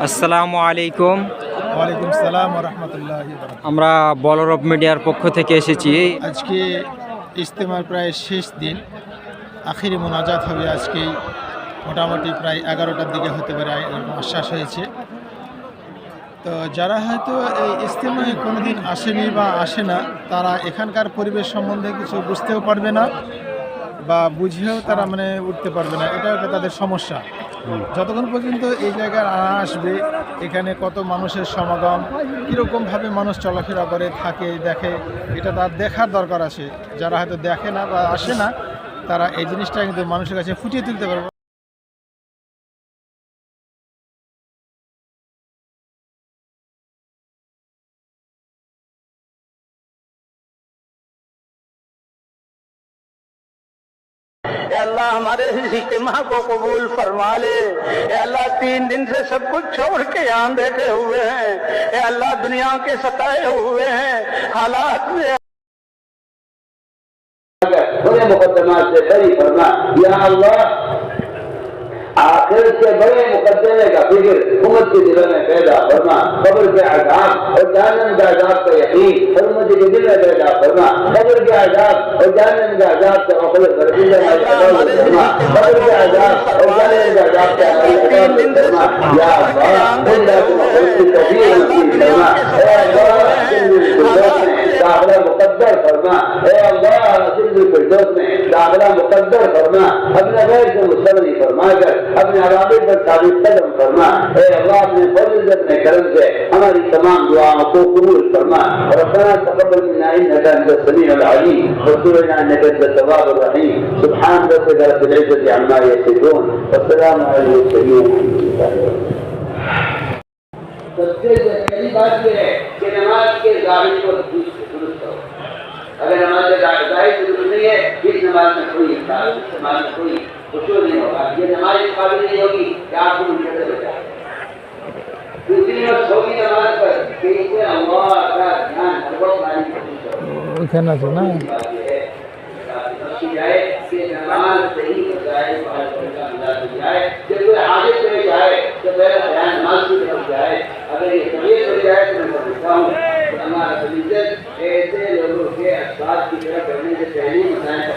আসসালামু আলাইকুম। ওয়ালাইকুম সালাম ওয়া রাহমাতুল্লাহি ওয়া বারাকাতুহু। আমরা বলরব মিডিয়ার পক্ষ থেকে এসেছি। আজকে ইজতেমার প্রায় শেষ দিন, আখিরি মোনাজাত হবে আজকেই, মোটামুটি প্রায় 11টার দিকে হতে পারে এরকম আশ্বাস হয়েছে। তো যারা হয়তো এই ইজতেমায় কোনোদিন আসেনি বা আসে না, তারা এখানকার পরিবেশ সম্বন্ধে কিছু বুঝতেও পারবে না বা বুঝেও তারা উঠতে পারবে না। এটা একটা তাদের সমস্যা। যতক্ষণ পর্যন্ত এই জায়গায় আসবে, এখানে কত মানুষের সমাগম, কীরকমভাবে মানুষ চলাফেরা করে থাকে দেখে, এটা তার দেখার দরকার আছে। যারা হয়তো দেখে না বা আসে না, তারা এই জিনিসটা কিন্তু মানুষের কাছে ফুটিয়ে তুলতে পারবে। अल्लाह हमारे इज्तिमा को कबूल फरमा ले। अल्लाह 3 दिन से सब कुछ छोड़ के यहाँ बैठे हुए हैं। अल्लाह दुनिया के सताए हुए हैं हालात में बड़े मुकदमात से बरी फरमा या अल्लाह। आखिर से बड़े मुकदमे का फिक्र उम्मत के दिलों में पैदा फरमा। कब्र के अज़ाब और जहन्नम के अज़ाब का यकीन उम्मत के दिल में पैदा फरमा। कब्र के अज़ाब और जहन्नम के अज़ाब से गफलत फरमा। कब्र के अज़ाब और जहन्नम के अज़ाब से गफलत फरमा। या अल्लाह जिंदा को उसकी तौफीक नसीब फरमा। ए अल्लाह दाखिला मुकद्दर फरमा। ए अल्लाह जिंदगी फिरदौस में दाखिला मुकद्दर फरमा। अपने गैर से मुस्तगनी फरमा कर अपने अराबे पर साबित कदम फरमा। ए अल्लाह अपने फजल अपने करम से हमारी तमाम दुआओं को कबूल फरमा। रब्बना तक़ब्बल मिन्ना इन्नका अंतस समीउल अलीम व तुब अलैना इन्नका अंतत तव्वाबुर रहीम। सुब्हान रब्बिका रब्बिल इज्जति अम्मा यसिफून व सलामुन अलल मुरसलीन। सबसे पहली बात यह है कि नमाज के ज़ाहिर को दुरुस्त करो। अगर नमाज का ज़ाहिर दुरुस्त नहीं है, इस नमाज में कोई इख्तिलाफ, इस नमाज में कोई खुशू नहीं होगा। ये नमाज इस काबिल नहीं होगी कि आपको मुनक़िद हो जाए। दूसरी बात होगी नमाज पर कि इसमें अल्लाह का ध्यान हर वक्त लाने की कोशिश करो। এখানে তো না बात ये है कि जाए कि नमाज सही हो जाए, बात का अंदाज हो जाए। जब कोई हाजिर पेश आए तो मेरा ध्यान नमाज की तरफ जाए। अगर ये तबीयत हो जाए तो मैं समझता हूँ हमारा इज्जत ऐसे लोगों के असबाब की तरफ बढ़ने से पहले ही बताया